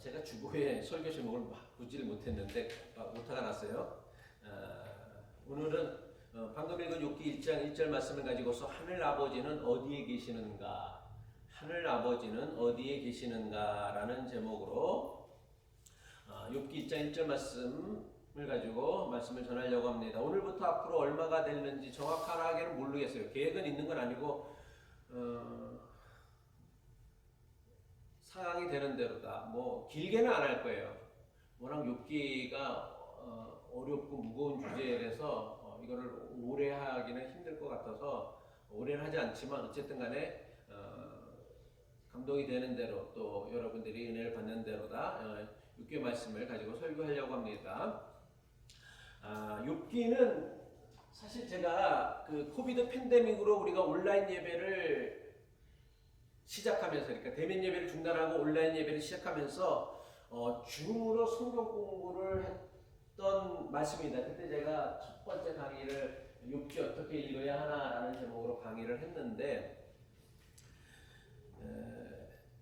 제가 주보에 설교 제목을 막 보지를 못했는데 오타가 났어요. 오늘은 방금 읽은 욥기 1장 1절 말씀을 가지고서 하늘 아버지는 어디에 계시는가, 하늘 아버지는 어디에 계시는가라는 제목으로 욥기 1장 1절 말씀을 가지고 말씀을 전하려고 합니다. 오늘부터 앞으로 얼마가 되는지 정확하게는 모르겠어요. 계획은 있는 건 아니고 상황이 되는 대로다. 뭐 길게는 안 할 거예요. 워낙 욥기가 어렵고 무거운 주제라서 이거를 오래 하기는 힘들 것 같아서 오래는 하지 않지만 어쨌든 간에 감동이 되는 대로 또 여러분들이 은혜를 받는 대로다. 6개 말씀을 가지고 설교하려고 합니다. 욥기는 사실 제가 그 코비드 팬데믹으로 우리가 온라인 예배를 시작하면서, 그러니까 대면 예배를 중단하고 온라인 예배를 시작하면서 줌으로 성경 공부를 했던 말씀입니다. 그때 제가 첫 번째 강의를 욥기 어떻게 읽어야 하나라는 제목으로 강의를 했는데,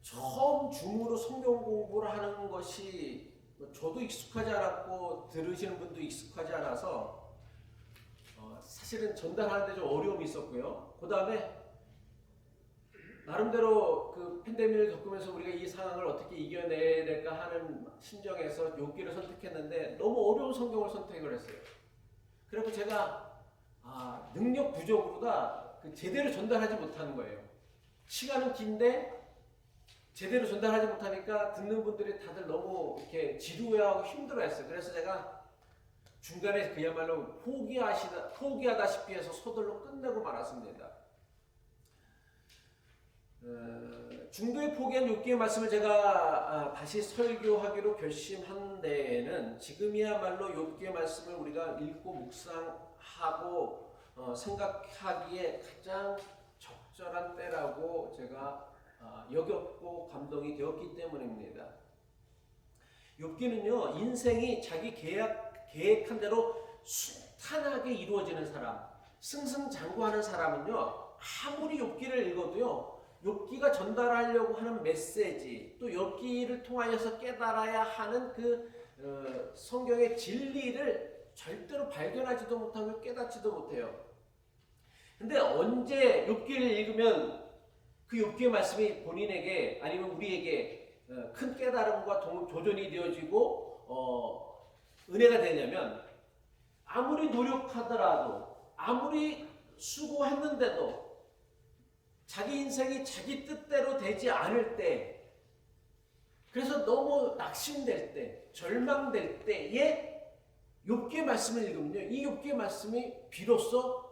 처음 줌으로 성경 공부를 하는 것이 저도 익숙하지 않았고 들으시는 분도 익숙하지 않아서 사실은 전달하는데 좀 어려움이 있었고요. 그 다음에 나름대로 그 팬데믹을 겪으면서 우리가 이 상황을 어떻게 이겨내야 될까 하는 심정에서 욥기를 선택했는데 너무 어려운 성경을 선택을 했어요. 그래서 제가 능력 부족으로다 제대로 전달하지 못하는 거예요. 시간은 긴데 제대로 전달하지 못하니까 듣는 분들이 다들 너무 이렇게 지루해하고 힘들어했어요. 그래서 제가 중간에 그야말로 포기하다시피 해서 서둘러 끝내고 말았습니다. 중도에 포기한 욥기의 말씀을 제가 다시 설교하기로 결심한 데에는 지금이야말로 욥기의 말씀을 우리가 읽고 묵상하고 생각하기에 가장 적절한 때라고 제가 여겼고 감동이 되었기 때문입니다. 욥기는요, 인생이 자기 계획한 대로 순탄하게 이루어지는 사람, 승승장구하는 사람은요, 아무리 욥기를 읽어도요, 욥기가 전달하려고 하는 메시지, 또 욥기를 통하여서 깨달아야 하는 그 성경의 진리를 절대로 발견하지도 못하고 깨닫지도 못해요. 근데 언제 욥기를 읽으면 그 욥기의 말씀이 본인에게 아니면 우리에게 큰 깨달음과 도전이 되어지고 은혜가 되냐면, 아무리 노력하더라도 아무리 수고했는데도 자기 인생이 자기 뜻대로 되지 않을 때, 그래서 너무 낙심될 때, 절망될 때에 욥기의 말씀을 읽으면요, 이 욥기의 말씀이 비로소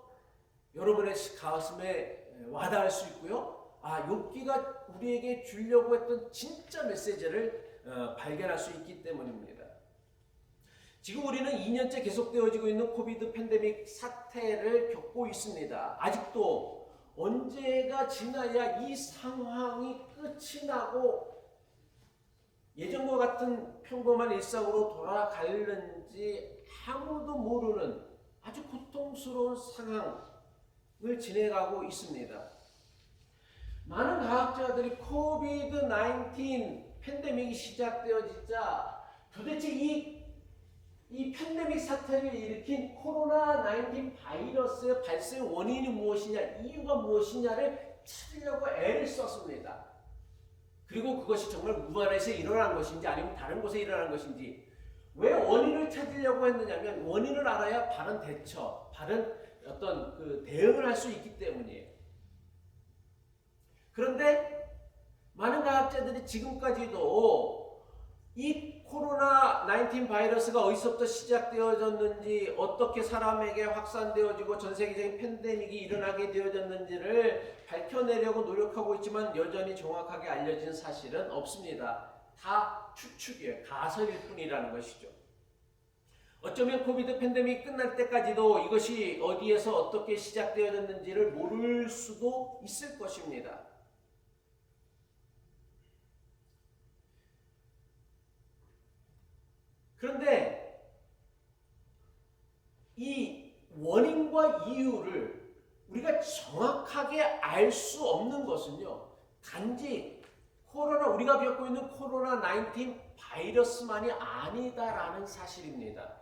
여러분의 가슴에 와닿을 수 있고요, 욥기가 우리에게 주려고 했던 진짜 메시지를 발견할 수 있기 때문입니다. 지금 우리는 2년째 계속되어지고 있는 코비드 팬데믹 사태를 겪고 있습니다. 아직도 언제가 지나야 이 상황이 끝이 나고 예전과 같은 평범한 일상으로 돌아가는지 아무도 모르는 아주 고통스러운 상황을 지내가고 있습니다. 많은 과학자들이 코비드-19 팬데믹이 시작되어지자 도대체 이 팬데믹 사태를 일으킨 코로나19 바이러스의 발생 원인이 무엇이냐, 이유가 무엇이냐를 찾으려고 애를 썼습니다. 그리고 그것이 정말 우한에서 일어난 것인지 아니면 다른 곳에 일어난 것인지, 왜 원인을 찾으려고 했느냐면 원인을 알아야 바른 대처, 바른 어떤 그 대응을 할 수 있기 때문이에요. 그런데 많은 과학자들이 지금까지도 이 코로나19 바이러스가 어디서부터 시작되어졌는지, 어떻게 사람에게 확산되어지고 전 세계적인 팬데믹이 일어나게 되어졌는지를 밝혀내려고 노력하고 있지만 여전히 정확하게 알려진 사실은 없습니다. 다 추측이에요. 가설일 뿐이라는 것이죠. 어쩌면 코비드 팬데믹이 끝날 때까지도 이것이 어디에서 어떻게 시작되어졌는지를 모를 수도 있을 것입니다. 그런데 이 원인과 이유를 우리가 정확하게 알 수 없는 것은요, 단지 우리가 겪고 있는 코로나19 바이러스만이 아니다라는 사실입니다.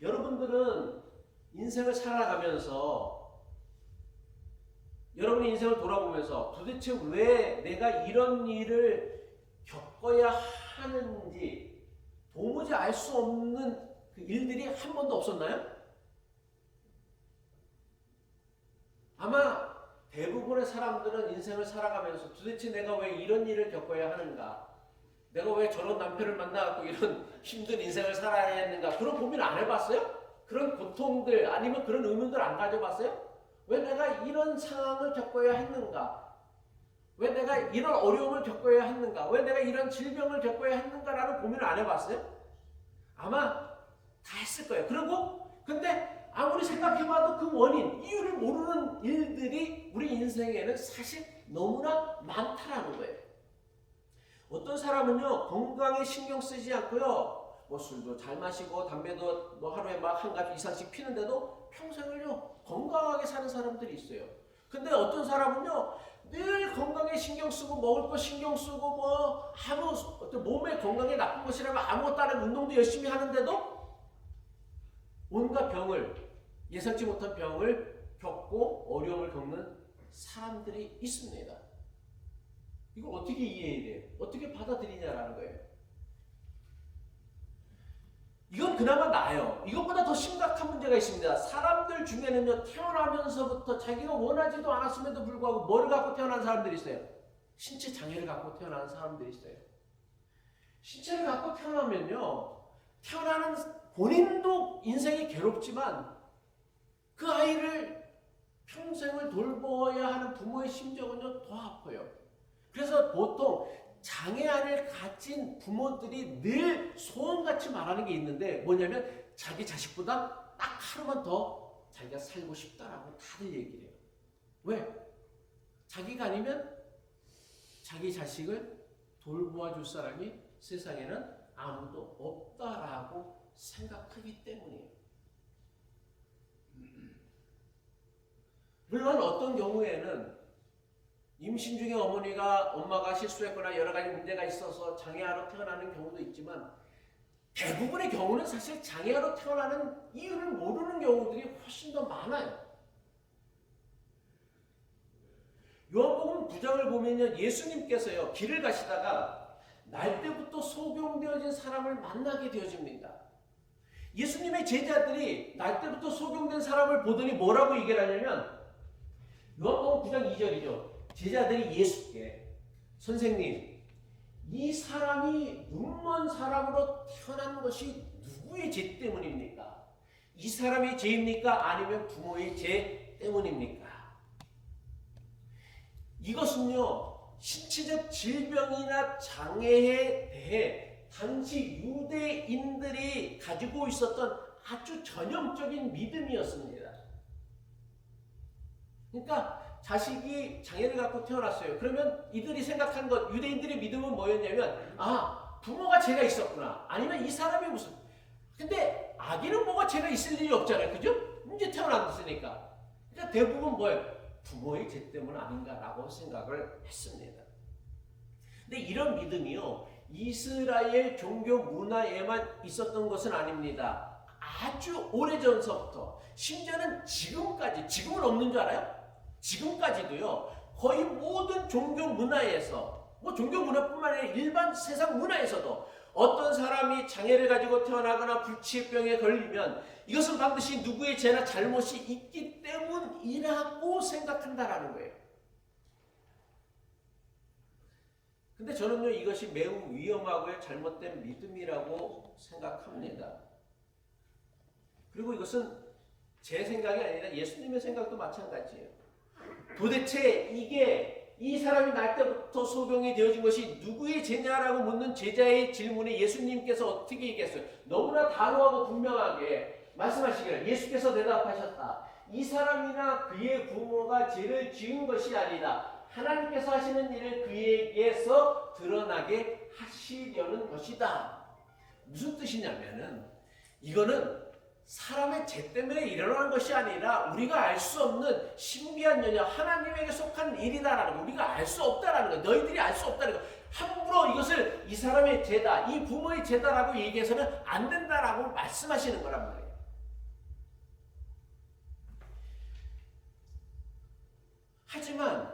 여러분들은 인생을 살아가면서 여러분의 인생을 돌아보면서 도대체 왜 내가 이런 일을 겪어야 하는지 도무지 알 수 없는 그 일들이 한 번도 없었나요? 아마 대부분의 사람들은 인생을 살아가면서 도대체 내가 왜 이런 일을 겪어야 하는가? 내가 왜 저런 남편을 만나고 이런 힘든 인생을 살아야 했는가? 그런 고민 안 해봤어요? 그런 고통들 아니면 그런 의문들 안 가져봤어요? 왜 내가 이런 상황을 겪어야 했는가? 왜 내가 이런 어려움을 겪어야 했는가? 왜 내가 이런 질병을 겪어야 했는가라는 고민을 안 해봤어요? 아마 다 했을 거예요. 그리고 근데 아무리 생각해봐도 그 원인, 이유를 모르는 일들이 우리 인생에는 사실 너무나 많다라는 거예요. 어떤 사람은요, 건강에 신경 쓰지 않고요, 뭐 술도 잘 마시고 담배도 뭐 하루에 막 한 가지 이상씩 피는데도 평생을요 건강하게 사는 사람들이 있어요. 근데 어떤 사람은요 늘 건강에 신경 쓰고 먹을 거 신경 쓰고 뭐 어떤 몸에 건강에 나쁜 것이라면 아무것도 안 하고 운동도 열심히 하는데도 온갖 병을 예상치 못한 병을 겪고 어려움을 겪는 사람들이 있습니다. 이걸 어떻게 이해해야 돼요? 어떻게 받아들이냐라는 거예요. 이건 그나마 나아요. 이것보다 더 심각한 문제가 있습니다. 사람들 중에는요, 태어나면서부터 자기가 원하지도 않았음에도 불구하고 뭐를 갖고 태어난 사람들이 있어요? 신체 장애를 갖고 태어난 사람들이 있어요. 신체를 갖고 태어나면요, 태어나는 본인도 인생이 괴롭지만 그 아이를 평생을 돌보아야 하는 부모의 심정은요, 더 아파요. 그래서 보통 장애아를 가진 부모들이 늘 소원같이 말하는 게 있는데 뭐냐면 자기 자식보다 딱 하루만 더 자기가 살고 싶다라고 다들 얘기를 해요. 왜? 자기가 아니면 자기 자식을 돌보아 줄 사람이 세상에는 아무도 없다라고 생각하기 때문이에요. 물론 어떤 경우에는 임신 중에 엄마가 실수했거나 여러 가지 문제가 있어서 장애아로 태어나는 경우도 있지만 대부분의 경우는 사실 장애아로 태어나는 이유를 모르는 경우들이 훨씬 더 많아요. 요한복음 9장을 보면요, 예수님께서요 길을 가시다가 날때부터 소경되어진 사람을 만나게 되어집니다. 예수님의 제자들이 날때부터 소경된 사람을 보더니 뭐라고 얘기를 하냐면 요한복음 9장 2절이죠. 제자들이 예수께 선생님, 이 사람이 눈먼 사람으로 태어난 것이 누구의 죄 때문입니까? 이 사람의 죄입니까? 아니면 부모의 죄 때문입니까? 이것은요, 신체적 질병이나 장애에 대해 당시 유대인들이 가지고 있었던 아주 전형적인 믿음이었습니다. 그러니까 자식이 장애를 갖고 태어났어요. 그러면 이들이 생각한 것, 유대인들의 믿음은 뭐였냐면 부모가 죄가 있었구나. 아니면 이 사람이 무슨 근데 아기는 뭐가 죄가 있을 일이 없잖아요. 그죠? 이제 태어났으니까. 그러니까 대부분 뭐예요? 부모의 죄 때문 아닌가라고 생각을 했습니다. 근데 이런 믿음이요, 이스라엘 종교 문화에만 있었던 것은 아닙니다. 아주 오래전서부터, 심지어는 지금까지, 지금은 없는 줄 알아요? 지금까지도요, 거의 모든 종교 문화에서, 종교 문화뿐만 아니라 일반 세상 문화에서도 어떤 사람이 장애를 가지고 태어나거나 불치병에 걸리면 이것은 반드시 누구의 죄나 잘못이 있기 때문이라고 생각한다라는 거예요. 근데 저는요, 이것이 매우 위험하고요, 잘못된 믿음이라고 생각합니다. 그리고 이것은 제 생각이 아니라 예수님의 생각도 마찬가지예요. 도대체 이 사람이 날 때부터 소경이 되어진 것이 누구의 죄냐라고 묻는 제자의 질문에 예수님께서 어떻게 얘기했어요? 너무나 단호하고 분명하게 말씀하시기를, 예수께서 대답하셨다. 이 사람이나 그의 부모가 죄를 지은 것이 아니다. 하나님께서 하시는 일을 그에게서 드러나게 하시려는 것이다. 무슨 뜻이냐면은 이거는 사람의 죄 때문에 일어나는 것이 아니라 우리가 알 수 없는 신비한 연약 하나님에게 속한 일이다라는 거, 우리가 알 수 없다라는 거, 너희들이 알 수 없다는 거, 함부로 이것을 이 사람의 죄다, 이 부모의 죄다라고 얘기해서는 안 된다라고 말씀하시는 거란 말이에요. 하지만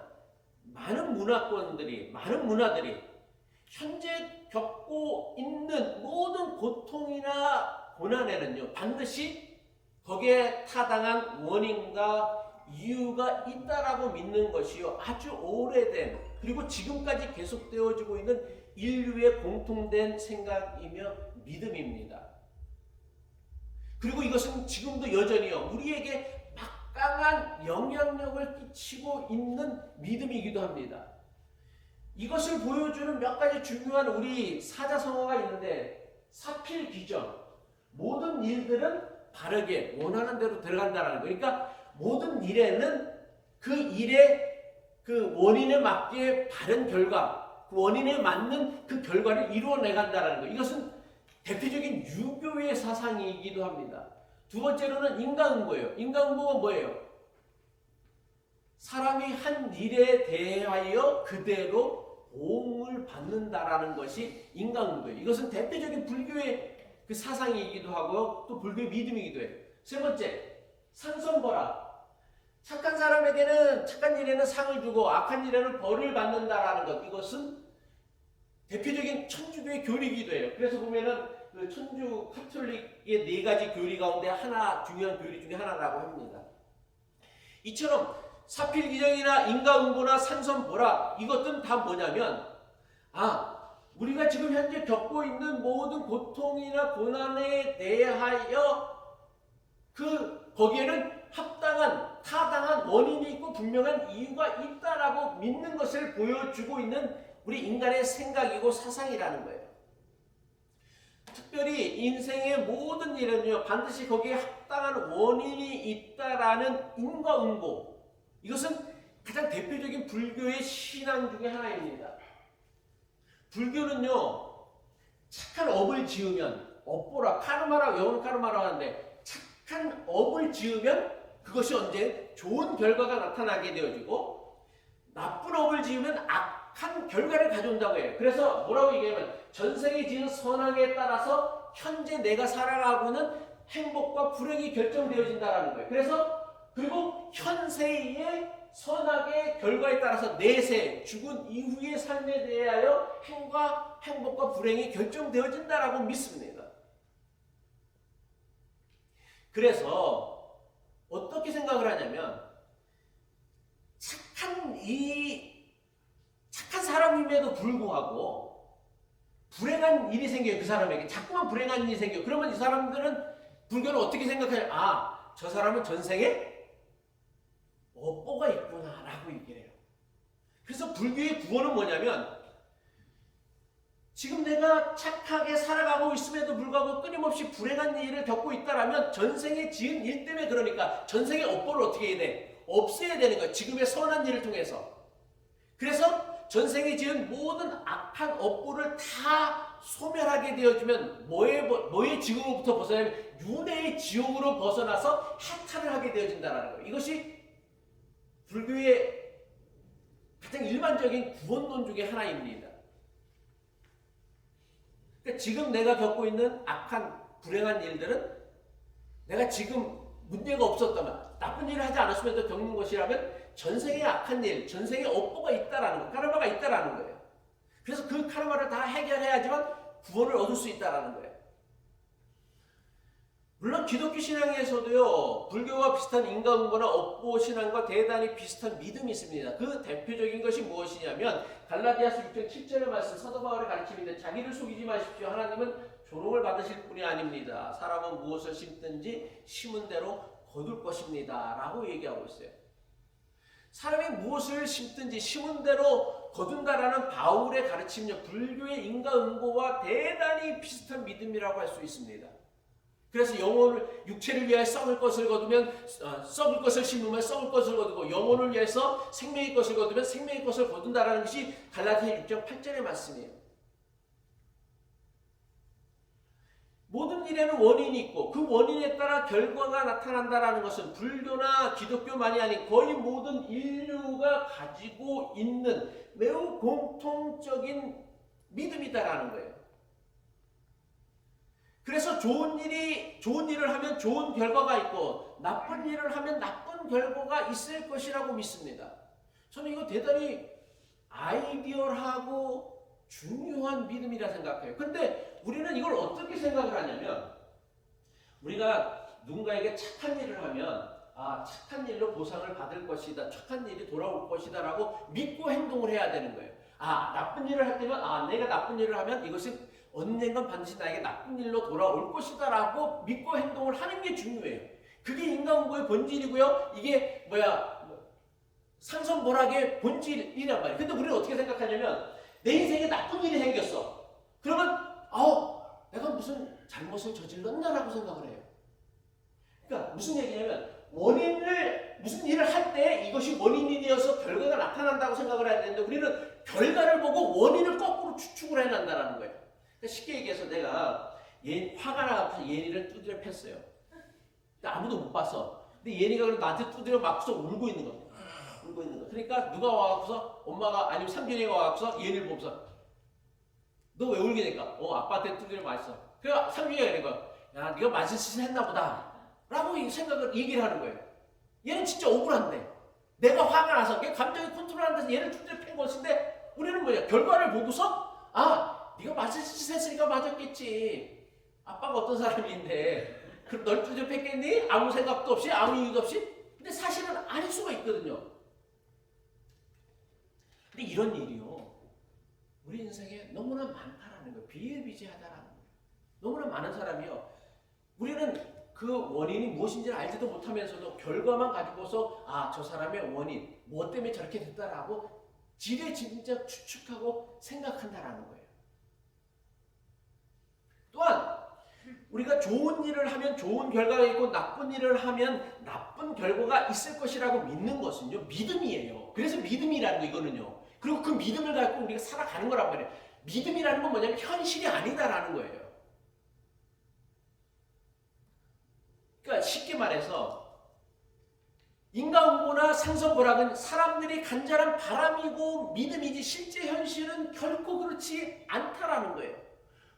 많은 문화권들이, 많은 문화들이 현재 겪고 있는 모든 고통이나 고난에는요, 반드시 거기에 타당한 원인과 이유가 있다라고 믿는 것이요, 아주 오래된, 그리고 지금까지 계속되어지고 있는 인류의 공통된 생각이며 믿음입니다. 그리고 이것은 지금도 여전히요, 우리에게 막강한 영향력을 끼치고 있는 믿음이기도 합니다. 이것을 보여주는 몇 가지 중요한 우리 사자성어가 있는데, 사필귀정, 모든 일들은 바르게 원하는 대로 들어간다는 거. 그러니까 모든 일에는 그 일의 그 원인에 맞게 바른 결과, 그 원인에 맞는 그 결과를 이루어내간다는 거. 이것은 대표적인 유교의 사상이기도 합니다. 두 번째로는 인과응보예요. 인과응보가 뭐예요? 사람이 한 일에 대하여 그대로 보응을 받는다라는 것이 인과응보예요. 이것은 대표적인 불교의 그 사상이기도 하고 또 불교의 믿음이기도 해요. 세 번째, 상선벌악. 착한 사람에게는, 착한 일에는 상을 주고 악한 일에는 벌을 받는다라는 것. 이것은 대표적인 천주교의 교리이기도 해요. 그래서 보면은 그 천주 카톨릭의 4가지 교리 가운데 하나, 중요한 교리 중에 하나라고 합니다. 이처럼 사필귀정이나 인과응보나 상선벌악, 이것들은 다 뭐냐면, 우리가 지금 현재 겪고 있는 모든 고통이나 고난에 대하여 거기에는 합당한, 타당한 원인이 있고 분명한 이유가 있다라고 믿는 것을 보여주고 있는 우리 인간의 생각이고 사상이라는 거예요. 특별히 인생의 모든 일은요, 반드시 거기에 합당한 원인이 있다라는 인과응보. 이것은 가장 대표적인 불교의 신앙 중에 하나입니다. 불교는요, 착한 업을 지으면, 업보라, 카르마라, 영혼 카르마라고 하는데, 착한 업을 지으면 그것이 언제 좋은 결과가 나타나게 되어지고, 나쁜 업을 지으면 악한 결과를 가져온다고 해요. 그래서 뭐라고 얘기하면, 전생에 지은 선악에 따라서 현재 내가 살아가고는 행복과 불행이 결정되어진다는 거예요. 그리고 현세의 선악의 결과에 따라서 내세, 죽은 이후의 삶에 대하여 행복과 불행이 결정되어진다라고 믿습니다. 그래서 어떻게 생각을 하냐면, 착한 사람임에도 불구하고 불행한 일이 생겨요. 그 사람에게 자꾸만 불행한 일이 생겨요. 그러면 이 사람들은, 불교는 어떻게 생각해요? 저 사람은 전생에 업보가 있구나 라고 얘기를 해요. 그래서 불교의 구원은 뭐냐면, 지금 내가 착하게 살아가고 있음에도 불구하고 끊임없이 불행한 일을 겪고 있다라면 전생에 지은 일 때문에, 그러니까 전생의 업보를 어떻게 해야 돼? 없애야 되는 거예요. 지금의 선한 일을 통해서. 그래서 전생에 지은 모든 악한 업보를 다 소멸하게 되어지면 뭐의 지옥으로부터 벗어나면 윤회의 지옥으로 벗어나서 해탈을 하게 되어진다는 거예요. 이것이 불교의 가장 일반적인 구원론 중에 하나입니다. 그러니까 지금 내가 겪고 있는 악한, 불행한 일들은 내가 지금 문제가 없었다면, 나쁜 일을 하지 않았음에도 겪는 것이라면 전생의 악한 일, 전생의 업보가 있다라는 거, 카르마가 있다라는 거예요. 그래서 그 카르마를 다 해결해야지만 구원을 얻을 수 있다라는 거예요. 물론 기독교 신앙에서도요, 불교와 비슷한 인과응보나 업보 신앙과 대단히 비슷한 믿음이 있습니다. 그 대표적인 것이 무엇이냐면, 갈라디아서 6장 7절의 말씀, 사도 바울의 가르침인데, 자기를 속이지 마십시오. 하나님은 조롱을 받으실 분이 아닙니다. 사람은 무엇을 심든지 심은 대로 거둘 것입니다 라고 얘기하고 있어요. 사람이 무엇을 심든지 심은 대로 거둔다라는 바울의 가르침은요, 불교의 인과응보와 대단히 비슷한 믿음이라고 할 수 있습니다. 그래서 육체를 위하여 썩을 것을 거두면 썩을 것을 심으면 썩을 것을 거두고, 영혼을 위해서 생명의 것을 거두면 생명의 것을 거둔다라는 것이 갈라디아 6장 8절의 말씀이에요. 모든 일에는 원인이 있고 그 원인에 따라 결과가 나타난다는 것은 불교나 기독교만이 아닌 거의 모든 인류가 가지고 있는 매우 공통적인 믿음이다라는 거예요. 그래서 좋은 일을 하면 좋은 결과가 있고 나쁜 일을 하면 나쁜 결과가 있을 것이라고 믿습니다. 저는 이거 대단히 아이디얼하고 중요한 믿음이라 생각해요. 근데 우리는 이걸 어떻게 생각을 하냐면 우리가 누군가에게 착한 일을 하면 착한 일로 보상을 받을 것이다. 착한 일이 돌아올 것이다 라고 믿고 행동을 해야 되는 거예요. 나쁜 일을 할 때면 내가 나쁜 일을 하면 이것이 언젠간 반드시 나에게 나쁜 일로 돌아올 것이다 라고 믿고 행동을 하는 게 중요해요. 그게 인간공부의 본질이고요. 이게 상선보락의 본질이란 말이에요. 근데 우리는 어떻게 생각하냐면 내 인생에 나쁜 일이 생겼어. 그러면 내가 무슨 잘못을 저질렀나라고 생각을 해요. 그러니까 무슨 얘기냐면 무슨 일을 할 때 이것이 원인이 되어서 결과가 나타난다고 생각을 해야 되는데 우리는 결과를 보고 원인을 거꾸로 추측을 해낸다는 거예요. 그러니까 쉽게 얘기해서 내가 화가 나서 예니를 두드려 팼어요. 아무도 못 봤어. 근데 예니가 나한테 두드려 맞고서 울고 있는 거예요. 울고 있는 거. 그러니까 누가 와갖고서 엄마가 아니면 상준이가 와갖고서 예니를 보면서 너 왜 울게 될까? 아빠한테 두드려 맞았어. 그래서 상준이가 이런 거야. 야, 네가 맞은 짓을 했나 보다. 라고 얘기를 하는 거예요. 얘는 진짜 억울한데. 내가 화가 나서 감정이 컨트롤하는 데서 얘를 두드려 팬 것인데 우리는 뭐냐? 결과를 보고서 네가 맞은 짓을 했으니까 맞았겠지. 아빠가 어떤 사람인데 그럼 널 두드려 팼겠니? 아무 생각도 없이 아무 이유도 없이? 근데 사실은 아닐 수가 있거든요. 근데 이런 일이요. 우리 인생에 너무나 많다라는 거예요. 비일비재하다라는 거예요. 너무나 많은 사람이요. 우리는 그 원인이 무엇인지를 알지도 못하면서도 결과만 가지고서 저 사람의 원인, 무엇 때문에 저렇게 됐다라고 지레짐작 추측하고 생각한다라는 거예요. 또한 우리가 좋은 일을 하면 좋은 결과가 있고 나쁜 일을 하면 나쁜 결과가 있을 것이라고 믿는 것은요. 믿음이에요. 그래서 믿음이라는 거 이거는요. 그리고 그 믿음을 갖고 우리가 살아가는 거란 말이에요. 믿음이라는 건 뭐냐면 현실이 아니다라는 거예요. 그러니까 쉽게 말해서 인과응보나 상선보락은 사람들이 간절한 바람이고 믿음이지 실제 현실은 결코 그렇지 않다라는 거예요.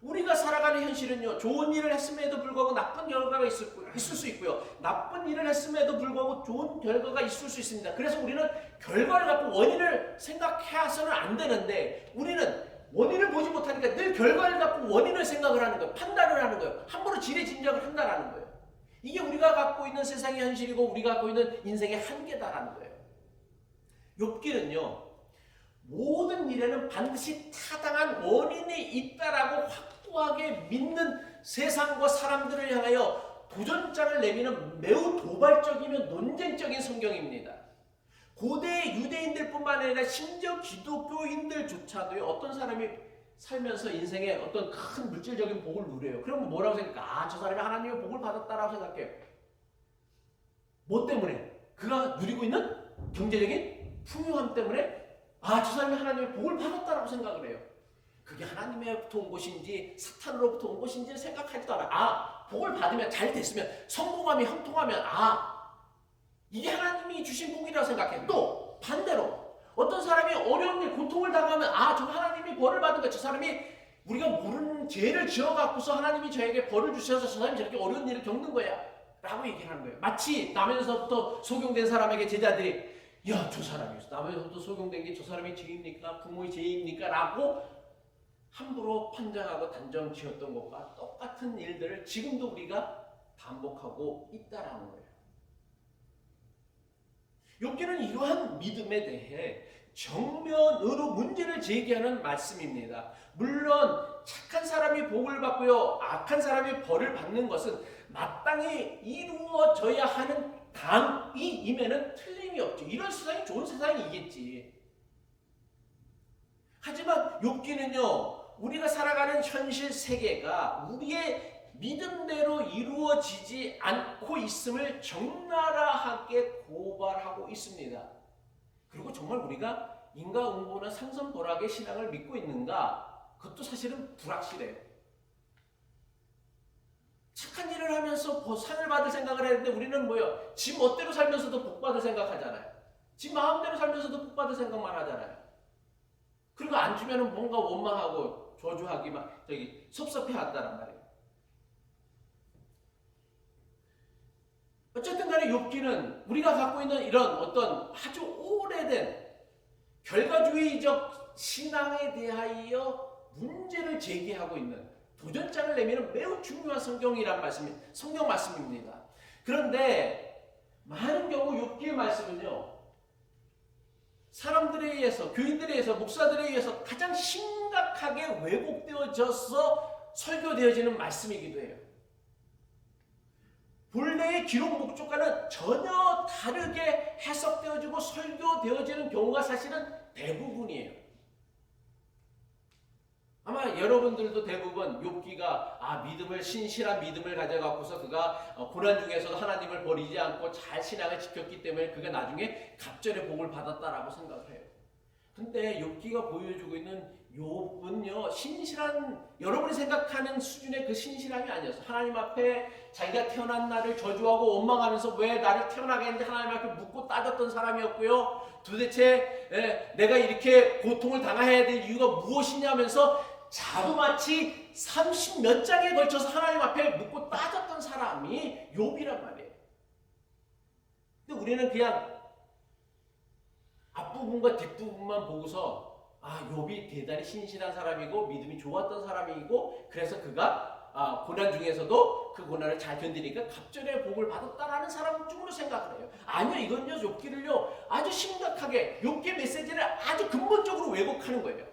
우리가 살아가는 현실은요. 좋은 일을 했음에도 불구하고 나쁜 결과가 있을 수 있고요. 나쁜 일을 했음에도 불구하고 좋은 결과가 있을 수 있습니다. 그래서 우리는 결과를 갖고 원인을 생각해서는 안 되는데 우리는 원인을 보지 못하니까 늘 결과를 갖고 원인을 생각을 하는 거예요. 판단을 하는 거예요. 함부로 지레짐작을 한다라는 거예요. 이게 우리가 갖고 있는 세상의 현실이고 우리가 갖고 있는 인생의 한계다라는 거예요. 욥기는요. 모든 일에는 반드시 타당한 원인이 있다라고 확고하게 믿는 세상과 사람들을 향하여 도전장을 내미는 매우 도발적이며 논쟁적인 성경입니다. 고대 유대인들뿐만 아니라 심지어 기독교인들조차도요. 어떤 사람이 살면서 인생에 어떤 큰 물질적인 복을 누려요. 그럼 뭐라고 생각할까? 저 사람이 하나님의 복을 받았다라고 생각해요. 뭐 때문에? 그가 누리고 있는 경제적인 풍요함 때문에 저 사람이 하나님의 복을 받았다라고 생각을 해요. 그게 하나님으로부터 온 것인지 사탄으로부터 온 것인지를 생각하지도 않아. 복을 받으면 잘 됐으면 성공하면 형통하면 이게 하나님이 주신 복이라고 생각해. 또 반대로 어떤 사람이 어려운 일 고통을 당하면 저 하나님이 벌을 받은 거야. 저 사람이 우리가 모르는 죄를 지어갖고서 하나님이 저에게 벌을 주셔서 저 사람이 저렇게 어려운 일을 겪는 거야 라고 얘기를 하는 거예요. 마치 나면서부터 속용된 사람에게 제자들이 저 사람이 나면서부터 속용된 게 저 사람이 죄입니까? 부모의 죄입니까? 라고 함부로 판정하고 단정 지었던 것과 똑같은 일들을 지금도 우리가 반복하고 있다라는 거예요. 욥기는 이러한 믿음에 대해 정면으로 문제를 제기하는 말씀입니다. 물론 착한 사람이 복을 받고요. 악한 사람이 벌을 받는 것은 마땅히 이루어져야 하는 당이임에는 틀림이 없죠. 이런 세상이 좋은 세상이겠지. 하지만 욥기는요. 우리가 살아가는 현실 세계가 우리의 믿음대로 이루어지지 않고 있음을 적나라하게 고발하고 있습니다. 그리고 정말 우리가 인과응보나 상선보락의 신앙을 믿고 있는가? 그것도 사실은 불확실해요. 착한 일을 하면서 상을 받을 생각을 했는데 우리는 뭐요? 지 멋대로 살면서도 복 받을 생각하잖아요. 지 마음대로 살면서도 복 받을 생각만 하잖아요. 그리고 안 주면은 뭔가 원망하고 저주하기 막 섭섭해한다란 말이에요. 어쨌든 간에 욥기는 우리가 갖고 있는 이런 어떤 아주 오래된 결과주의적 신앙에 대하여 문제를 제기하고 있는 도전장을 내미는 매우 중요한 성경 말씀입니다. 그런데 많은 경우 욥기의 말씀은요, 사람들에 의해서, 교인들에 의해서, 목사들에 의해서 가장 심각하게 왜곡되어져서 설교되어지는 말씀이기도 해요. 본래의 기록 목적과는 전혀 다르게 해석되어지고 설교되어지는 경우가 사실은 대부분이에요. 아마 여러분들도 대부분 욥기가 믿음을, 신실한 믿음을 가져갖고서 그가 고난 중에서도 하나님을 버리지 않고 잘 신앙을 지켰기 때문에 그가 나중에 갑절의 복을 받았다라고 생각을 해요. 근데 욥기가 보여주고 있는 욥은요, 신실한, 여러분이 생각하는 수준의 그 신실함이 아니었어. 하나님 앞에 자기가 태어난 날을 저주하고 원망하면서 왜 나를 태어나게 했는지 하나님 앞에 묻고 따졌던 사람이었고요. 도대체 내가 이렇게 고통을 당해야 될 이유가 무엇이냐면서 자그마치 30몇 장에 걸쳐서 하나님 앞에 묻고 따졌던 사람이 욥이란 말이에요. 근데 우리는 그냥 앞부분과 뒷부분만 보고서 욥이 대단히 신실한 사람이고 믿음이 좋았던 사람이고 그래서 그가 고난 중에서도 그 고난을 잘 견디니까 갑절의 복을 받았다라는 사람 쪽으로 생각을 해요. 아니요, 이건요, 욥기를요 아주 심각하게 욥기의 메시지를 아주 근본적으로 왜곡하는 거예요.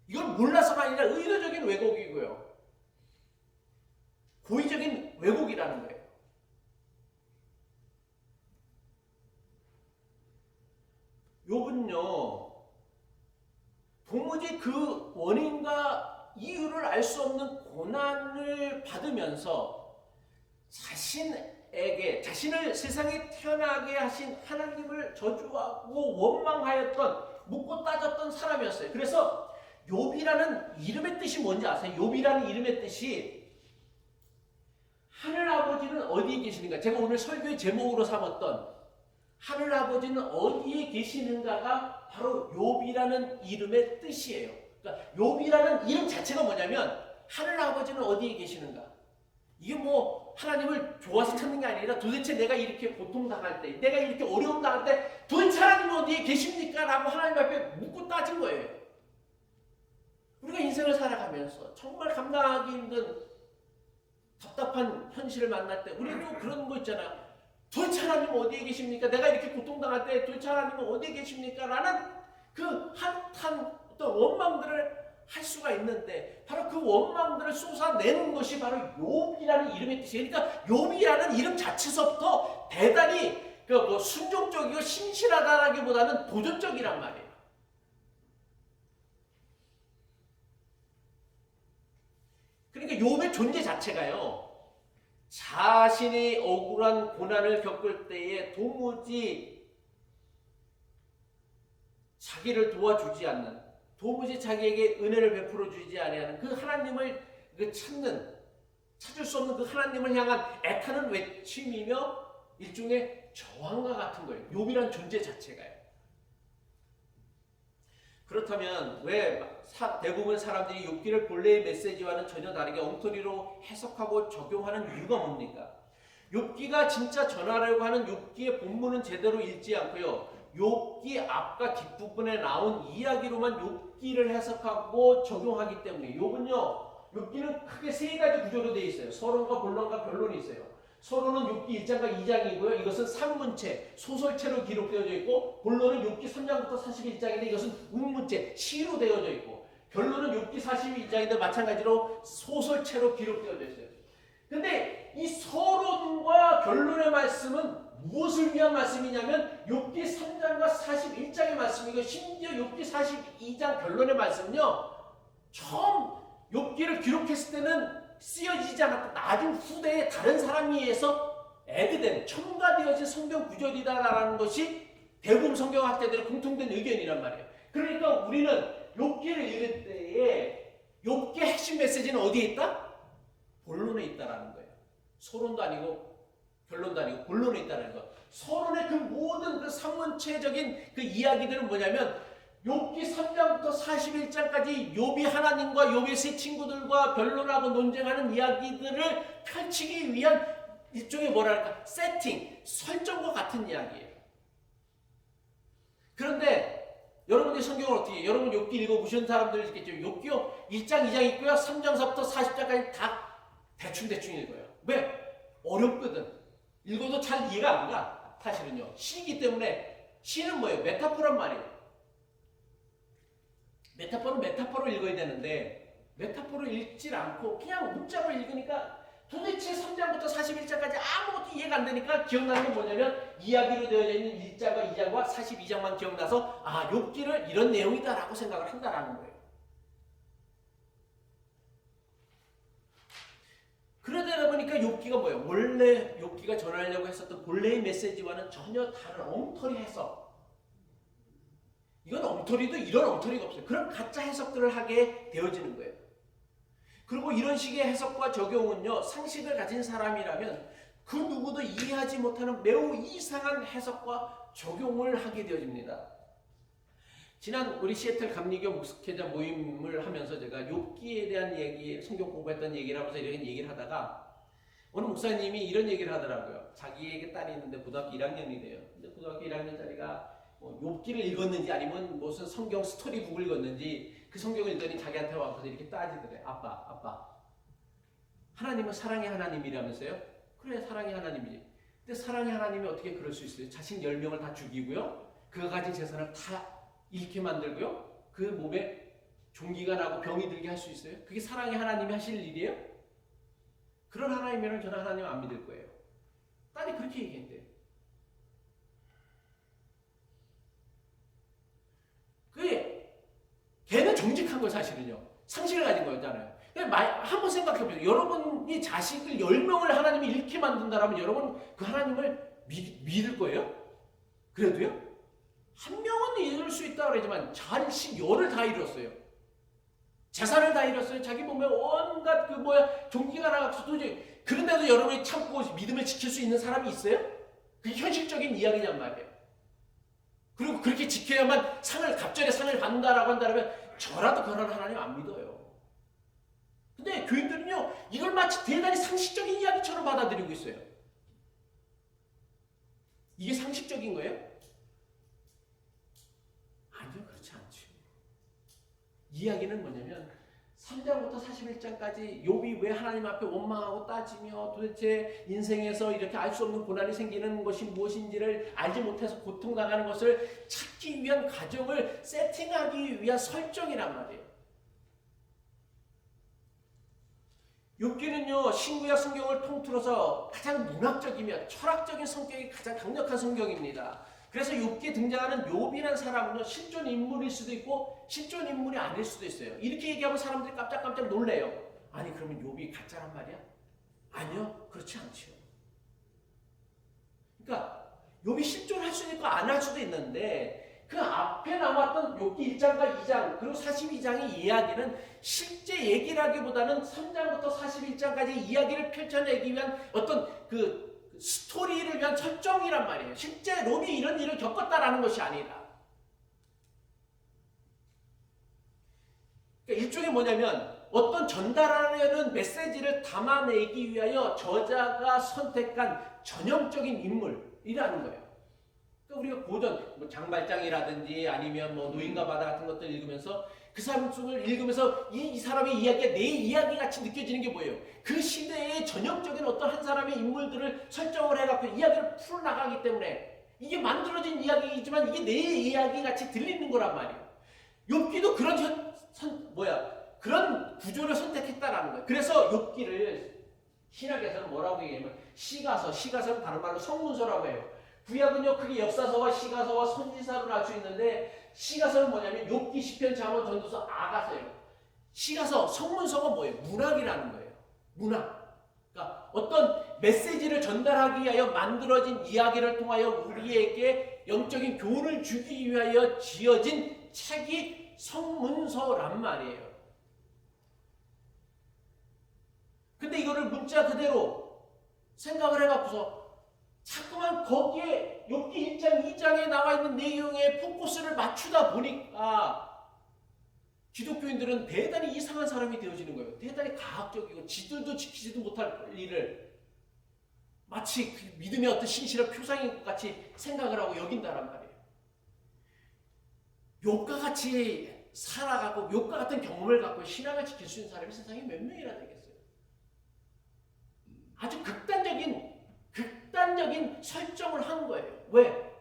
이건 몰라서가 아니라 의도적인 왜곡이고요, 고의적인 왜곡이라는 거예요. 욥은요 도무지 그 원인과 이유를 알 수 없는 고난을 받으면서 자신을 세상에 태어나게 하신 하나님을 저주하고 원망하였던, 묻고 따졌던 사람이었어요. 그래서 욥이라는 이름의 뜻이 뭔지 아세요? 욥이라는 이름의 뜻이 하늘 아버지는 어디에 계시는가? 제가 오늘 설교의 제목으로 삼았던 하늘 아버지는 어디에 계시는가가 바로 욥이라는 이름의 뜻이에요. 그러니까 욥이라는 이름 자체가 뭐냐면 하늘 아버지는 어디에 계시는가? 이게 뭐 하나님을 좋아서 찾는 게 아니라 도대체 내가 이렇게 고통당할 때, 내가 이렇게 어려움 당할 때 도대체 하나님은 어디에 계십니까? 라고 하나님 앞에 묻고 따진 거예요. 우리가 인생을 살아가면서 정말 감당하기 힘든 답답한 현실을 만날 때 우리도 그런 거 있잖아요. 도대체 하나님은 어디에 계십니까? 내가 이렇게 고통당할 때 도대체 하나님은 어디에 계십니까? 라는 그 한탄 어떤 원망들을 할 수가 있는데 바로 그 원망들을 쏟아내는 것이 바로 욥이라는 이름의 뜻이에요. 그러니까 욥이라는 이름 자체서부터 대단히 순종적이고 신실하다라기보다는 도전적이란 말이에요. 그러니까 욥의 존재 자체가요, 자신이 억울한 고난을 겪을 때에 도무지 자기를 도와주지 않는, 도무지 자기에게 은혜를 베풀어 주지 아니하는 그 하나님을 찾을 수 없는 그 하나님을 향한 애타는 외침이며 일종의 저항과 같은 거예요. 욥이란 존재 자체가요. 그렇다면 왜 대부분 사람들이 욥기를 본래의 메시지와는 전혀 다르게 엉터리로 해석하고 적용하는 이유가 뭡니까? 욥기가 진짜 전하려고 하는 욥기의 본문은 제대로 읽지 않고요, 욥기 앞과 뒷부분에 나온 이야기로만 욥기를 해석하고 적용하기 때문에 욥기는 크게 세 가지 구조로 되어 있어요. 서론과 본론과 변론이 있어요. 서론은 욥기 1장과 2장이고요. 이것은 산문체, 소설체로 기록되어져 있고, 본론은 욥기 3장부터 41장인데 이것은 운문체, 시로 되어져 있고, 결론은 욥기 42장인데 마찬가지로 소설체로 기록되어져 있어요. 근데 이 서론과 결론의 말씀은 무엇을 위한 말씀이냐면 욥기 3장과 41장의 말씀이고, 심지어 욥기 42장 결론의 말씀은요, 처음 욥기를 기록했을 때는 쓰여지지 않았고 나중 후대에 다른 사람에 의해서 애드된, 첨가되어진 성경 구절이다라는 것이 대부분 성경학자들의 공통된 의견이란 말이에요. 그러니까 우리는 욥기를 읽을 때에 욥기의 핵심 메시지는 어디에 있다? 본론에 있다라는 거예요. 서론도 아니고 결론도 아니고 본론에 있다는 거. 서론의 그 모든 그 산문체적인 그 이야기들은 뭐냐면 욥기 3장부터 41장까지 욥이 하나님과 욥의 세 친구들과 변론하고 논쟁하는 이야기들을 펼치기 위한 일종의 뭐랄까 세팅, 설정과 같은 이야기예요. 그런데 여러분이 성경을 어떻게 해요? 여러분 욥기 읽어보신 사람들 있겠죠. 욥기 1장, 2장 있고요. 3장서부터 40장까지 다 대충 읽어요. 왜? 어렵거든. 읽어도 잘 이해가 안 가. 사실은요. 시이기 때문에 시는 뭐예요? 메타포란 말이에요. 메타포는 메타포로 읽어야 되는데 메타포로 읽질 않고 그냥 문자로 읽으니까 도대체 3장부터 41장까지 아무것도 이해가 안 되니까 기억나는 건 뭐냐면 이야기로 되어져 있는 1장과 2장과 42장만 기억나서 아, 욥기를 이런 내용이다라고 생각을 한다라는 거예요. 그러다 보니까 욥기가 뭐예요? 원래 욥기가 전하려고 했었던 본래의 메시지와는 전혀 다른 엉터리 해석. 이건 엉터리도 이런 엉터리가 없어요. 그런 가짜 해석들을 하게 되어지는 거예요. 그리고 이런 식의 해석과 적용은요, 상식을 가진 사람이라면 그 누구도 이해하지 못하는 매우 이상한 해석과 적용을 하게 되어집니다. 지난 우리 시애틀 감리교 목회자 모임을 하면서 제가 욥기에 대한 얘기, 성경 공부했던 얘기를 하면서 이런 얘기를 하다가 어느 목사님이 이런 얘기를 하더라고요. 자기에게 딸이 있는데 고등학교 1학년이래요. 근데 고등학교 1학년짜리가 욥기를 읽었는지 아니면 무슨 성경 스토리북을 읽었는지 그 성경을 읽더니 자기한테 와서 이렇게 따지더래. 아빠 하나님은 사랑의 하나님이라면서요? 그래, 사랑의 하나님이지. 근데 사랑의 하나님이 어떻게 그럴 수 있어요? 자신 10명을 다 죽이고요, 그가 가진 재산을 다 잃게 만들고요, 그 몸에 종기가 나고 병이 들게 할 수 있어요? 그게 사랑의 하나님이 하실 일이에요? 그런 하나님이면 저는 하나님 안 믿을 거예요. 딸이 그렇게 얘기했대요. 걔는 정직한 거 사실은요. 상식을 가진 거였잖아요. 한번 생각해보세요. 여러분이 자식을 10명을 하나님이 잃게 만든다라면 여러분 그 하나님을 믿을 거예요? 그래도요? 한 명은 잃을 수 있다고 그러지만 자식 10을 다 잃었어요. 재산을 다 잃었어요. 자기 몸에 온갖 종기가 나가서 도저히. 그런데도 여러분이 참고 믿음을 지킬 수 있는 사람이 있어요? 그게 현실적인 이야기냔 말이에요. 그리고 그렇게 지켜야만 갑절에 상을 받는다라고 한다면 저라도 그런 하나님 안 믿어요. 근데 교인들은요, 이걸 마치 대단히 상식적인 이야기처럼 받아들이고 있어요. 이게 상식적인 거예요? 아니요, 그렇지 않죠. 이야기는 뭐냐면 3장부터 41장까지 욥이 왜 하나님 앞에 원망하고 따지며 도대체 인생에서 이렇게 알 수 없는 고난이 생기는 것이 무엇인지를 알지 못해서 고통당하는 것을 찾기 위한 과정을 세팅하기 위한 설정이란 말이에요. 욥기는요, 신구약 성경을 통틀어서 가장 문학적이며 철학적인 성격이 가장 강력한 성경입니다. 그래서 욥기에 등장하는 욥이라는 사람은요, 실존 인물일 수도 있고 실존 인물이 아닐 수도 있어요. 이렇게 얘기하면 사람들이 깜짝깜짝 놀래요. 아니, 그러면 욥이 가짜란 말이야? 아니요, 그렇지 않죠. 그러니까 욥이 실존할 수도 있고 안 할 수도 있는데 그 앞에 나왔던 욥기 1장과 2장 그리고 42장의 이야기는 실제 얘기라기보다는 3장부터 41장까지 이야기를 펼쳐내기 위한 어떤 그 스토리를 위한 설정이란 말이에요. 실제 욥이 이런 일을 겪었다라는 것이 아니라. 그러니까 일종의 뭐냐면 어떤 전달하려는 메시지를 담아내기 위하여 저자가 선택한 전형적인 인물이라는 거예요. 그러니까 우리가 고전 장발장이라든지 아니면 노인과 바다 같은 것들 읽으면서 그 사람 속을 읽으면서 이 사람의 이야기가 내 이야기 같이 느껴지는 게 뭐예요? 그 시대의 전형적인 어떤 한 사람의 인물들을 설정을 해갖고 이야기를 풀어나가기 때문에 이게 만들어진 이야기이지만 이게 내 이야기 같이 들리는 거란 말이에요. 욥기도 그런 구조를 선택했다라는 거예요. 그래서 욥기를 신학에서는 뭐라고 얘기하냐면 시가서는 다른 말로 성문서라고 해요. 구약은요, 크게 역사서와 시가서와 선지서를 알 수 있는데 시가서는 뭐냐면 욥기, 시편, 잠언, 전도서, 아가서예요. 시가서, 성문서가 뭐예요? 문학이라는 거예요. 문학. 그러니까 어떤 메시지를 전달하기 위하여 만들어진 이야기를 통하여 우리에게 영적인 교훈을 주기 위하여 지어진 책이 성문서란 말이에요. 근데 이거를 문자 그대로 생각을 해갖고서 자꾸만 거기에 욥기 1장, 2장에 나와 있는 내용에 포커스를 맞추다 보니까 기독교인들은 대단히 이상한 사람이 되어지는 거예요. 대단히 가학적이고 지들도 지키지도 못할 일을 마치 그 믿음의 어떤 신실한 표상인 것 같이 생각을 하고 여긴다란 말이에요. 욥과 같이 살아가고 욥과 같은 경험을 갖고 신앙을 지킬 수 있는 사람이 세상에 몇 명이나 되겠어요. 아주 극단적인 설정을 한 거예요. 왜?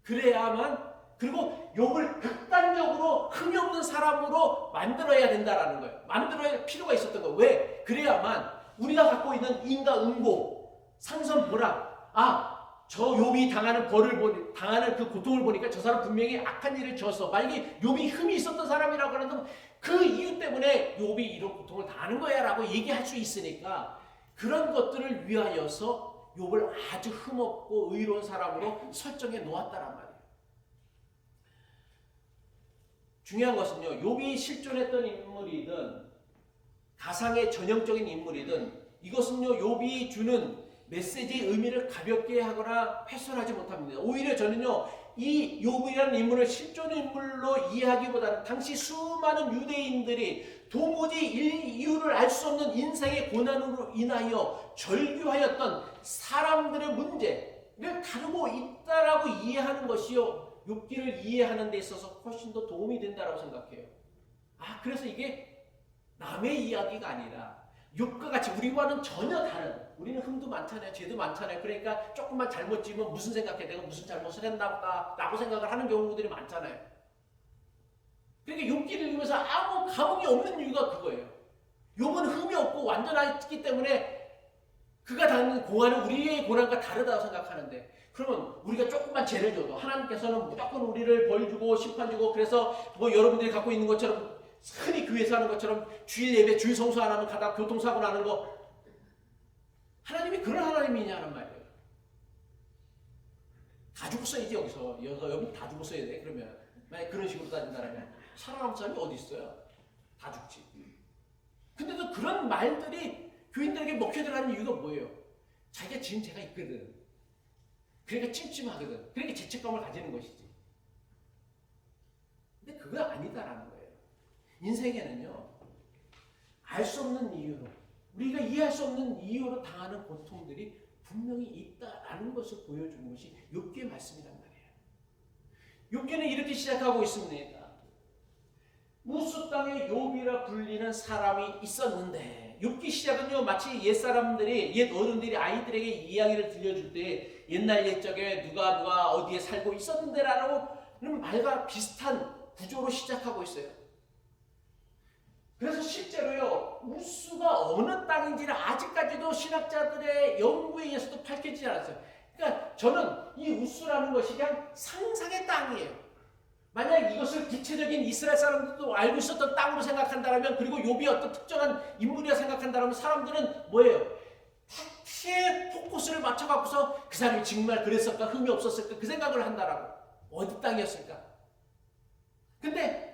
그래야만, 그리고 욥을 극단적으로 흠이 없는 사람으로 만들어야 된다라는 거예요. 만들어야 할 필요가 있었던 거예요. 왜? 그래야만 우리가 갖고 있는 인과응보, 상선보람, 저 욥이 당하는 그 고통을 보니까 저 사람 분명히 악한 일을 져서, 만약에 욥이 흠이 있었던 사람이라고 하는데 그 이유 때문에 욥이 이런 고통을 당하는 거야 라고 얘기할 수 있으니까, 그런 것들을 위하여서 욥을 아주 흠없고 의로운 사람으로 설정해 놓았다란 말이에요. 중요한 것은요, 욥이 실존했던 인물이든 가상의 전형적인 인물이든 이것은요, 욥이 주는 메시지의 의미를 가볍게 하거나 훼손하지 못합니다. 오히려 저는요, 이 욥이라는 인물을 실존 인물로 이해하기보다는 당시 수많은 유대인들이 도무지 이유를 알 수 없는 인생의 고난으로 인하여 절규하였던 사람들의 문제를 다루고 있다라고 이해하는 것이요, 욥기를 이해하는 데 있어서 훨씬 더 도움이 된다고 생각해요. 그래서 이게 남의 이야기가 아니라 욥과 같이 우리와는 전혀 다른, 우리는 흠도 많잖아요. 죄도 많잖아요. 그러니까 조금만 잘못 지으면 무슨 생각해, 내가 무슨 잘못을 했나 보다 라고 생각을 하는 경우들이 많잖아요. 그러니까 욥기를 읽으면서 아무 감흥이 없는 이유가 그거예요. 욥은 흠이 없고 완전하기 때문에 그가 당하는 고난은 우리의 고난과 다르다고 생각하는데, 그러면 우리가 조금만 죄를 줘도 하나님께서는 무조건 우리를 벌 주고 심판 주고, 그래서 뭐 여러분들이 갖고 있는 것처럼 흔히 교회에서 하는 것처럼 주일 예배, 주일 성수 안 하면 가다가 교통사고 나는 거, 하나님이 그런 하나님이냐는 말이에요. 다 죽었어요. 이제 여기 다 죽었어야 돼. 그러면 만약 그런 식으로 따진다면 살아남은 사람이 어디 있어요? 다 죽지. 근데도 그런 말들이 교인들에게 먹혀 들어가는 이유가 뭐예요? 자기가 지은 죄가 있거든. 그러니까 찜찜하거든. 그러니까 죄책감을 가지는 것이지. 근데 그거 아니다라는 거예요. 인생에는요, 알 수 없는 이유로, 우리가 이해할 수 없는 이유로 당하는 고통들이 분명히 있다라는 것을 보여주는 것이 욥기의 말씀이란 말이에요. 욥기는 이렇게 시작하고 있습니다. 우스 땅에 욥이라 불리는 사람이 있었는데, 욥기 시작은요, 마치 옛사람들이, 옛 어른들이 아이들에게 이야기를 들려줄 때 옛날 옛적에 누가 어디에 살고 있었는데라는 말과 비슷한 구조로 시작하고 있어요. 그래서 실제로요, 우스가 어느 땅인지는 아직까지도 신학자들의 연구에 의해서도 밝혀지지 않았어요. 그러니까 저는 이 우스라는 것이 그냥 상상의 땅이에요. 만약 이것을 구체적인 이스라엘 사람들도 알고 있었던 땅으로 생각한다면, 그리고 욥이 어떤 특정한 인물이라 생각한다면, 사람들은 뭐예요? 탁시에 포커스를 맞춰갖고서 그 사람이 정말 그랬을까, 흠이 없었을까, 그 생각을 한다라고. 어디 땅이었을까? 근데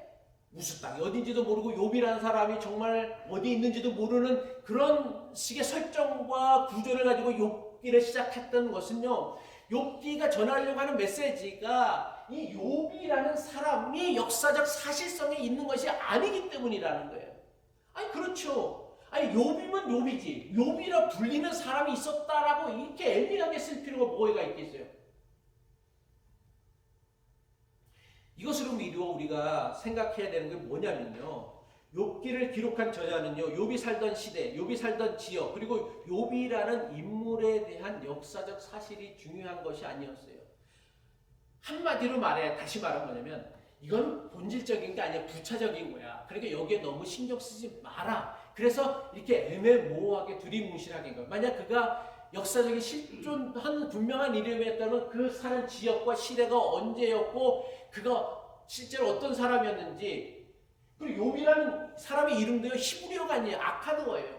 우스 땅이 어딘지도 모르고 욥이라는 사람이 정말 어디 있는지도 모르는 그런 식의 설정과 구조를 가지고 욥기를 시작했던 것은요, 욥기가 전하려고 하는 메시지가 이 욥이라는 사람이 역사적 사실성에 있는 것이 아니기 때문이라는 거예요. 그렇죠. 욥이면 욥이지, 욥이라 불리는 사람이 있었다라고 이렇게 애매하게 쓸 필요가 뭐가 있겠어요. 이것으로 미루어 우리가 생각해야 되는 게 뭐냐면요, 욥기를 기록한 저자는요, 욥이 살던 시대, 욥이 살던 지역, 그리고 욥이라는 인물에 대한 역사적 사실이 중요한 것이 아니었어요. 한마디로 다시 말하면 뭐냐면, 이건 본질적인 게 아니라 부차적인 거야. 그러니까 여기에 너무 신경 쓰지 마라. 그래서 이렇게 애매모호하게 두리뭉실하게 한 거야. 만약 그가 역사적인 실존한 분명한 이름이었다면 그 사는 지역과 시대가 언제였고, 그가 실제로 어떤 사람이었는지, 그리고 욥이라는 사람의 이름도요, 히브리어가 아니에요. 아카드어예요.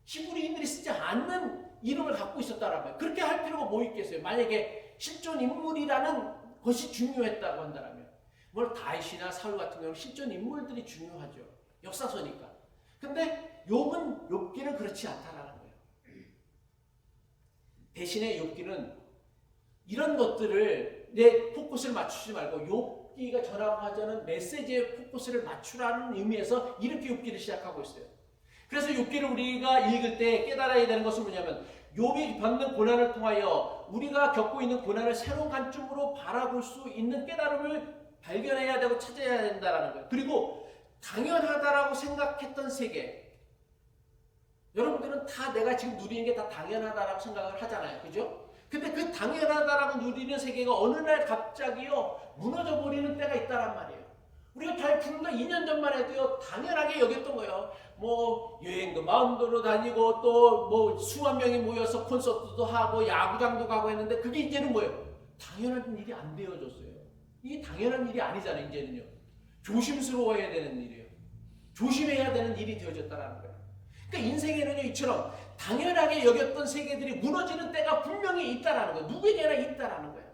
히브리인들이 쓰지 않는 이름을 갖고 있었다라는 거예요. 그렇게 할 필요가 뭐 있겠어요? 만약에 실존 인물이라는 것이 중요했다고 한다면, 뭐 다윗이나 사울 같은 경우는 실존 인물들이 중요하죠. 역사서니까. 근데 욥기는 그렇지 않다라는 거예요. 대신에 욥기는 이런 것들을 내 포커스를 맞추지 말고 욥기가 전하고 하자는 메시지에 포커스를 맞추라는 의미에서 이렇게 욥기를 시작하고 있어요. 그래서 욥기를 우리가 읽을 때 깨달아야 되는 것은 뭐냐면 욥이 받는 고난을 통하여 우리가 겪고 있는 고난을 새로운 관점으로 바라볼 수 있는 깨달음을 발견해야 되고 찾아야 된다는 거예요. 그리고 당연하다라고 생각했던 세계, 여러분들은 다 내가 지금 누리는 게 다 당연하다라고 생각을 하잖아요. 그죠? 근데 그 당연하다라고 누리는 세계가 어느 날 갑자기요 무너져 버리는 때가 있다란 말이에요. 우리가 불과 2년 전만 해도요 당연하게 여겼던 거예요. 뭐 여행도 마음대로 다니고 또 뭐 수만 명이 모여서 콘서트도 하고 야구장도 가고 했는데 그게 이제는 뭐예요? 당연한 일이 안 되어졌어요. 이게 당연한 일이 아니잖아요. 이제는요. 조심스러워야 되는 일이에요. 조심해야 되는 일이 되어졌다는 거예요. 그러니까 인생에는요 이처럼 당연하게 여겼던 세계들이 무너지는 때가 분명히 있다라는 거예요. 누구에게나 있다라는 거예요.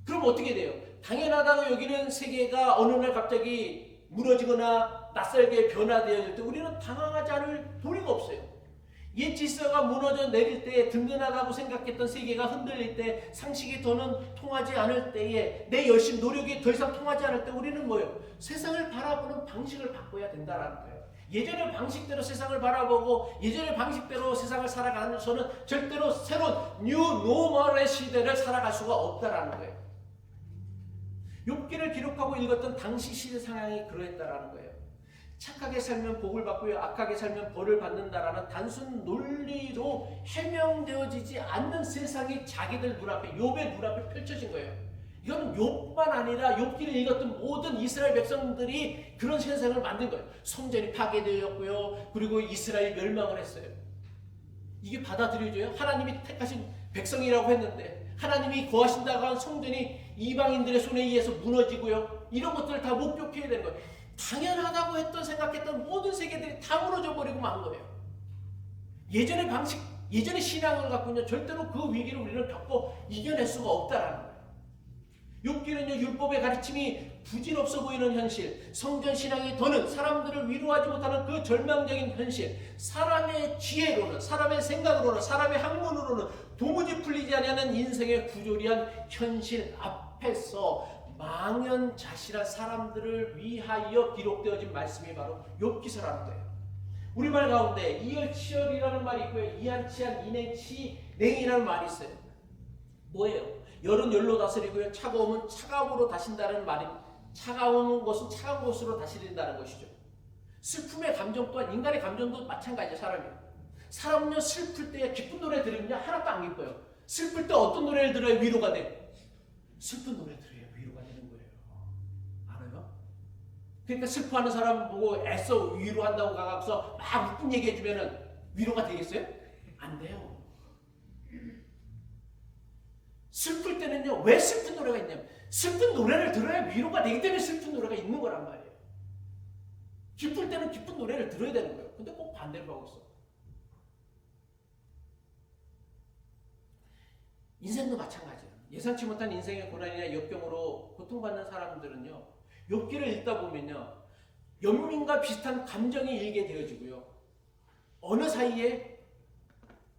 그럼 어떻게 돼요? 당연하다고 여기는 세계가 어느 날 갑자기 무너지거나 낯설게 변화되어질 때 우리는 당황하지 않을 도리가 없어요. 옛 질서가 무너져 내릴 때, 든든하다고 생각했던 세계가 흔들릴 때, 상식이 더는 통하지 않을 때에, 내 열심, 노력이 더 이상 통하지 않을 때 우리는 뭐예요? 세상을 바라보는 방식을 바꿔야 된다는 거예요. 예전의 방식대로 세상을 바라보고 예전의 방식대로 세상을 살아가면서는 절대로 새로운 뉴 노멀의 시대를 살아갈 수가 없다는 거예요. 욥기를 기록하고 읽었던 당시 시대 상황이 그러했다라는 거예요. 착하게 살면 복을 받고요, 악하게 살면 벌을 받는다라는 단순 논리로 해명되어지지 않는 세상이 자기들 눈앞에, 욥의 눈앞에 펼쳐진 거예요. 이건 욥만 아니라 욥기를 읽었던 모든 이스라엘 백성들이 그런 세상을 만든 거예요. 성전이 파괴되었고요, 그리고 이스라엘 멸망을 했어요. 이게 받아들여져요? 하나님이 택하신 백성이라고 했는데 하나님이 거하신다고 한 성전이 이방인들의 손에 의해서 무너지고요, 이런 것들을 다 목격해야 되는 거예요. 당연하다고 생각했던 모든 세계들이 다 무너져 버리고 만 거예요. 예전의 방식, 예전의 신앙을 갖고는 절대로 그 위기를 우리는 겪고 이겨낼 수가 없다라는 거예요. 욥기는요, 율법의 가르침이 부질없어 보이는 현실, 성전 신앙이 더는 사람들을 위로하지 못하는 그 절망적인 현실, 사람의 지혜로는, 사람의 생각으로는, 사람의 학문으로는 도무지 풀리지 않는 인생의 부조리한 현실 앞에서 망연자실한 사람들을 위하여 기록되어진 말씀이 바로 욥기서라는 거예요. 우리말 가운데 이열치열이라는 말이 있고요, 이한치한, 인행치, 냉이라는 말이 있어요. 뭐예요? 열은 열로 다스리고요, 차가움은 차가움으로 다신다는 말이, 차가운 것은 차가운 것으로 다스린다는 것이죠. 슬픔의 감정 또한 인간의 감정도 마찬가지예요. 사람은요 슬플 때 기쁜 노래 들으면 하나도 안 기뻐요. 슬플 때 어떤 노래를 들어야 위로가 돼? 슬픈 노래 들어야 위로가 되는 거예요. 알아요? 그러니까 슬퍼하는 사람 보고 애써 위로한다고 가서 막 웃긴 얘기 해주면 위로가 되겠어요? 안 돼요. 슬플 때는요, 왜 슬픈 노래가 있냐면 슬픈 노래를 들어야 위로가 되기 때문에 슬픈 노래가 있는 거란 말이에요. 기쁠 때는 기쁜 노래를 들어야 되는 거예요. 근데 꼭 반대로 하고 있어. 인생도 마찬가지예요. 예상치 못한 인생의 고난이나 역경으로 고통받는 사람들은요, 욥기를 읽다 보면요, 연민과 비슷한 감정이 일게 되어지고요, 어느 사이에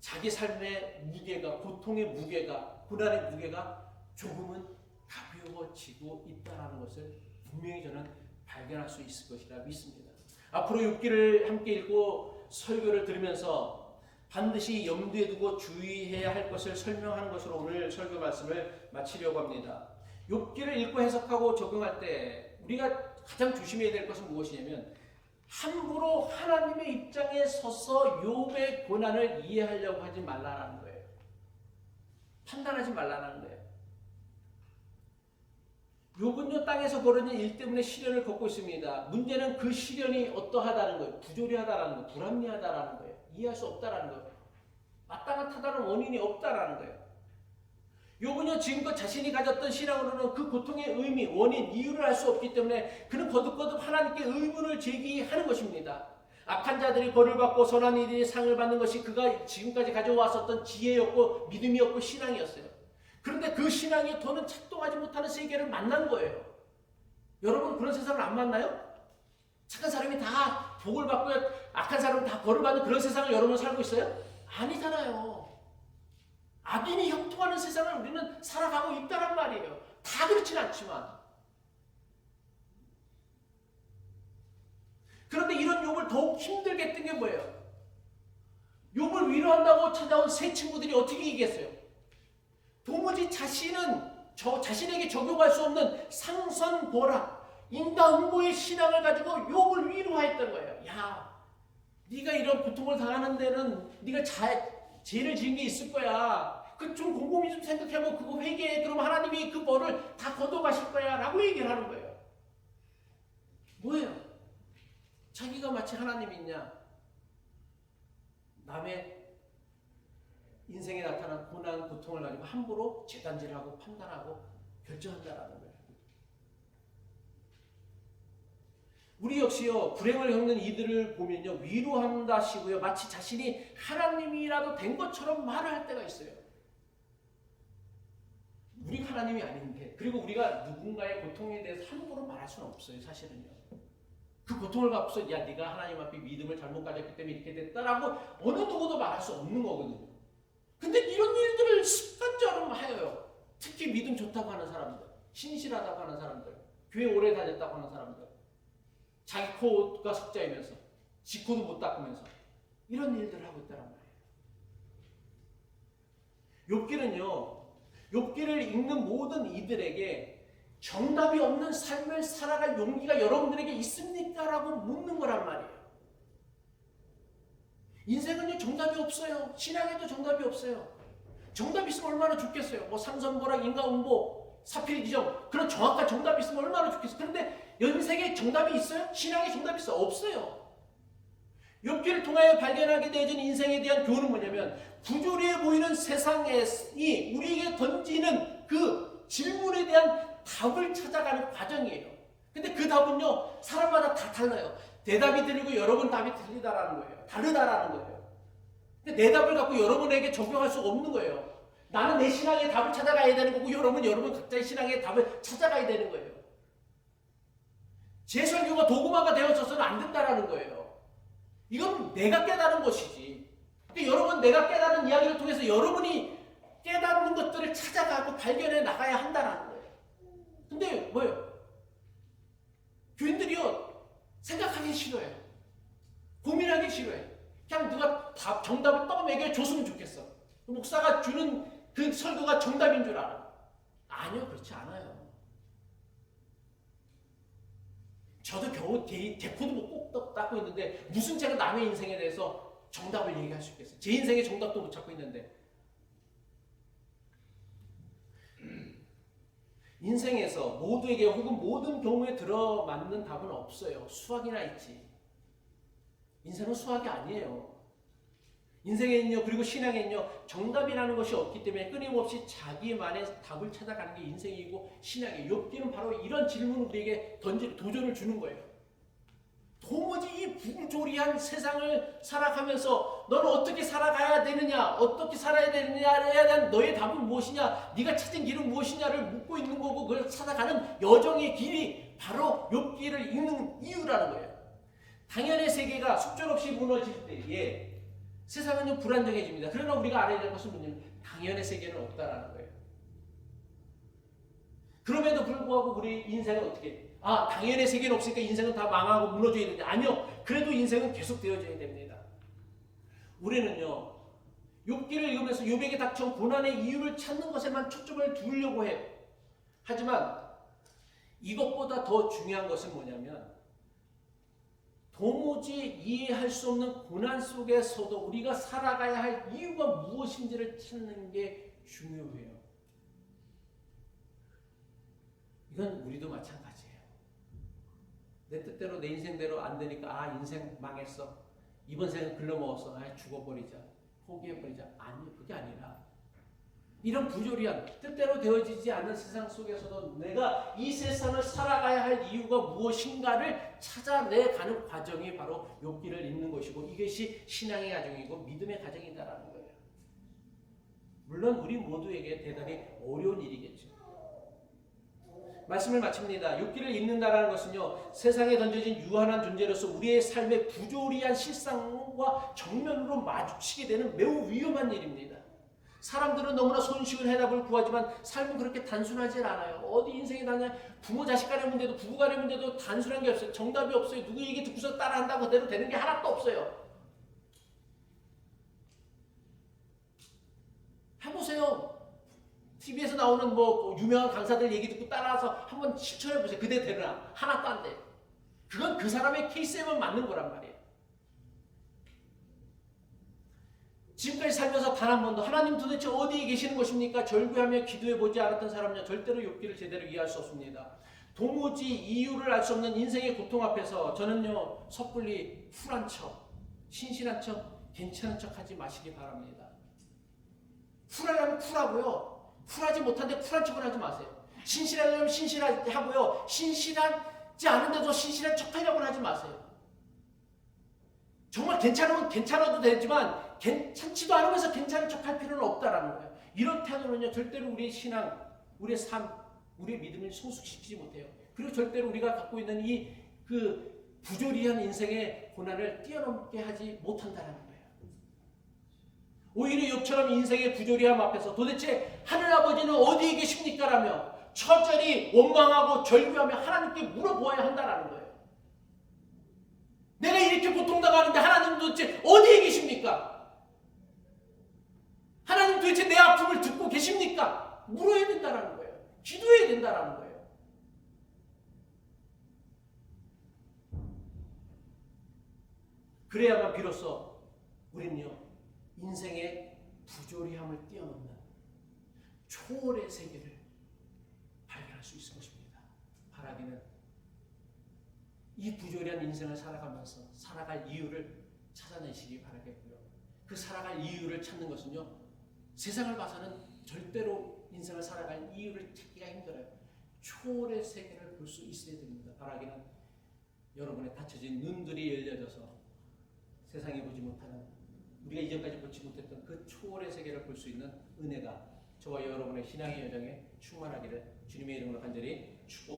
자기 삶의 무게가, 고통의 무게가, 고난의 무게가 조금은 가벼워지고 있다는 것을 분명히 저는 발견할 수 있을 것이라 믿습니다. 앞으로 욥기를 함께 읽고 설교를 들으면서 반드시 염두에 두고 주의해야 할 것을 설명하는 것으로 오늘 설교 말씀을 마치려고 합니다. 욥기를 읽고 해석하고 적용할 때 우리가 가장 조심해야 될 것은 무엇이냐면, 함부로 하나님의 입장에 서서 욥의 고난을 이해하려고 하지 말라는 거예요. 판단하지 말라는 거예요. 욥은요, 땅에서 벌어진 일 때문에 시련을 겪고 있습니다. 문제는 그 시련이 어떠하다는 거예요. 부조리하다라는 거예요. 불합리하다라는 거예요. 이해할 수 없다라는 거예요. 마땅하다는 원인이 없다라는 거예요. 욥은요, 지금껏 자신이 가졌던 신앙으로는 그 고통의 의미, 원인, 이유를 알 수 없기 때문에 그는 거듭거듭 하나님께 의문을 제기하는 것입니다. 악한 자들이 벌을 받고 선한 이들이 상을 받는 것이 그가 지금까지 가져왔었던 지혜였고 믿음이었고 신앙이었어요. 그런데 그 신앙이 더는 작동하지 못하는 세계를 만난 거예요. 여러분, 그런 세상을 안 만나요? 착한 사람이 다 복을 받고 악한 사람은 다 벌을 받는 그런 세상을 여러분 살고 있어요? 아니잖아요. 악인이 형통하는 세상을 우리는 살아가고 있다란 말이에요. 다 그렇진 않지만. 그런데 이런 욥을 더욱 힘들게 했던 게 뭐예요? 욥을 위로한다고 찾아온 세 친구들이 어떻게 얘기했어요? 도무지 자신에게 적용할 수 없는 상선보라, 인과응보의 신앙을 가지고 욥을 위로했던 거예요. 야, 네가 이런 고통을 당하는 데는 네가 죄를 지은 게 있을 거야. 그 좀 곰곰이 좀 생각해보고 그거 회개해. 그럼 하나님이 그 벌을 다 걷어가실 거야 라고 얘기를 하는 거예요. 뭐예요? 자기가 마치 하나님이 있냐? 남의 인생에 나타난 고난, 고통을 가지고 함부로 재단질하고 판단하고 결정한다라는 거예요. 우리 역시요, 불행을 겪는 이들을 보면요, 위로한다 시고요, 마치 자신이 하나님이라도 된 것처럼 말을 할 때가 있어요. 우리가 하나님이 아닌데, 그리고 우리가 누군가의 고통에 대해서 함부로 말할 수는 없어요, 사실은요. 그 고통을 갖고서 야, 네가 하나님 앞에 믿음을 잘못 가졌기 때문에 이렇게 됐다라고 어느 누구도 말할 수 없는 거거든요. 근데 이런 일들을 습관적으로 하여요. 특히 믿음 좋다고 하는 사람들, 신실하다고 하는 사람들, 교회 오래 다녔다고 하는 사람들, 자기 코가 석자이면서 지코도 못 닦으면서 이런 일들을 하고 있다는 거예요. 욥기는요, 욥기를 읽는 모든 이들에게 정답이 없는 삶을 살아갈 용기가 여러분들에게 있습니까? 라고 묻는 거란 말이에요. 인생은요, 정답이 없어요. 신앙에도 정답이 없어요. 정답이 있으면 얼마나 좋겠어요. 뭐 상선보락, 인과응보, 사필기정, 그런 정확한 정답이 있으면 얼마나 좋겠어요. 그런데 인생에 정답이 있어요? 신앙에 정답이 있어요? 없어요. 욥기를 통하여 발견하게 되어진 인생에 대한 교훈은 뭐냐면, 부조리해 보이는 세상이 우리에게 던지는 그 질문에 대한 답을 찾아가는 과정이에요. 근데 그 답은요, 사람마다 다 달라요. 대답이 들리고 여러분 답이 틀리다라는 거예요. 다르다라는 거예요. 근데 내 답을 갖고 여러분에게 적용할 수가 없는 거예요. 나는 내 신앙의 답을 찾아가야 되는 거고, 여러분 각자의 신앙의 답을 찾아가야 되는 거예요. 제 설교가 도구마가 되어져서는 안 된다라는 거예요. 이건 내가 깨달은 것이지. 근데 여러분, 내가 깨달은 이야기를 통해서 여러분이 깨닫는 것들을 찾아가고 발견해 나가야 한다라는 거예요. 근데 뭐예요? 교인들이요, 생각하기 싫어요. 고민하기 싫어요. 그냥 누가 정답을 떠먹여 줬으면 좋겠어. 목사가 주는 그 설교가 정답인 줄 알아. 아니요, 그렇지 않아요. 저도 겨우 대포도 못 닦고 있는데 무슨 제가 남의 인생에 대해서 정답을 얘기할 수 있겠어요? 제 인생의 정답도 못 찾고 있는데. 인생에서 모두에게 혹은 모든 경우에 들어맞는 답은 없어요. 수학이나 있지. 인생은 수학이 아니에요. 인생에는요, 그리고 신앙에는요, 정답이라는 것이 없기 때문에 끊임없이 자기만의 답을 찾아가는 게 인생이고 신앙이에요. 욥기는 바로 이런 질문을 우리에게 도전을 주는 거예요. 도무지 이 부조리한 세상을 살아가면서 너는 어떻게 살아가야 되느냐, 어떻게 살아야 되느냐에 대한 너의 답은 무엇이냐, 네가 찾은 길은 무엇이냐를 묻고 있는 거고, 그걸 찾아가는 여정의 길이 바로 욥기를 읽는 이유라는 거예요. 당연의 세계가 속절없이 무너질 때에 세상은 불안정해집니다. 그러나 우리가 알아야 될 것은 뭐냐면, 당연의 세계는 없다라는 거예요. 그럼에도 불구하고 우리 인생은 어떻게, 당연의 세계는 없으니까 인생은 다 망하고 무너져야 되냐? 아니요. 그래도 인생은 계속 되어져야 됩니다. 우리는요, 욥기를 읽으면서 욥에게 닥쳐온 고난의 이유를 찾는 것에만 초점을 두려고 해요. 하지만 이것보다 더 중요한 것은 뭐냐면, 도무지 이해할 수 없는 고난 속에서도 우리가 살아가야 할 이유가 무엇인지를 찾는 게 중요해요. 이건 우리도 마찬가지예요. 내 뜻대로 내 인생대로 안 되니까 인생 망했어. 이번 생은 글러먹었어. 죽어버리자. 포기해버리자. 아니, 그게 아니라 이런 부조리한 뜻대로 되어지지 않는 세상 속에서도 내가 이 세상을 살아가야 할 이유가 무엇인가를 찾아내가는 과정이 바로 욥기를 읽는 것이고, 이것이 신앙의 과정이고 믿음의 과정이다라는 거예요. 물론 우리 모두에게 대단히 어려운 일이겠죠. 말씀을 마칩니다. 욥기를 읽는다라는 것은요, 세상에 던져진 유한한 존재로서 우리의 삶의 부조리한 실상과 정면으로 마주치게 되는 매우 위험한 일입니다. 사람들은 너무나 손쉬운 해답을 구하지만 삶은 그렇게 단순하지 않아요. 어디 인생이 다냐 부모 자식 간의 문제도 부부 간의 문제도 단순한 게 없어요. 정답이 없어요. 누구 얘기 듣고서 따라한다고 그대로 되는 게 하나도 없어요. 해보세요. TV에서 나오는 뭐 유명한 강사들 얘기 듣고 따라서 한번 실천해보세요. 그대로 되나? 하나도 안 돼요. 그건 그 사람의 케이스에만 맞는 거란 말이에요. 지금까지 살면서 단 한 번도 하나님 도대체 어디에 계시는 것입니까? 절규하며 기도해보지 않았던 사람은요 절대로 욥기를 제대로 이해할 수 없습니다. 도무지 이유를 알 수 없는 인생의 고통 앞에서 저는요 섣불리 쿨한 척, 신실한 척, 괜찮은 척 하지 마시기 바랍니다. 쿨하려면 쿨하고요. 쿨하지 못한데 쿨한 척을 하지 마세요. 신실하려면 신실하고요. 신실하지 않은데도 신실한 척하려고 하지 마세요. 정말 괜찮으면 괜찮아도 되지만 괜찮지도 않으면서 괜찮은 척할 필요는 없다라는 거예요. 이런 태도는요 절대로 우리의 신앙, 우리의 삶, 우리의 믿음을 성숙시키지 못해요. 그리고 절대로 우리가 갖고 있는 이 그 부조리한 인생의 고난을 뛰어넘게 하지 못한다는 거예요. 오히려 욥처럼 인생의 부조리함 앞에서 도대체 하늘 아버지는 어디에 계십니까? 라며 처절히 원망하고 절규하며 하나님께 물어보아야 한다는 거예요. 내가 이렇게 고통당하는데 하나님 도대체 어디에 계십니까? 하나님 도대체 내 아픔을 듣고 계십니까? 물어야 된다는 거예요. 기도해야 된다는 거예요. 그래야만 비로소 우리는요 인생의 부조리함을 뛰어넘는 초월의 세계를 발견할 수 있을 것입니다. 바라기는 이 부조리한 인생을 살아가면서 살아갈 이유를 찾아내시기 바라겠고요. 그 살아갈 이유를 찾는 것은요 세상을 봐서는 절대로 인생을 살아갈 이유를 찾기가 힘들어요. 초월의 세계를 볼 수 있어야 됩니다. 바라기는 여러분의 닫혀진 눈들이 열려져서 세상에 보지 못하는 우리가 이전까지 보지 못했던 그 초월의 세계를 볼 수 있는 은혜가 저와 여러분의 신앙의 여정에 충만하기를 주님의 이름으로 간절히 축복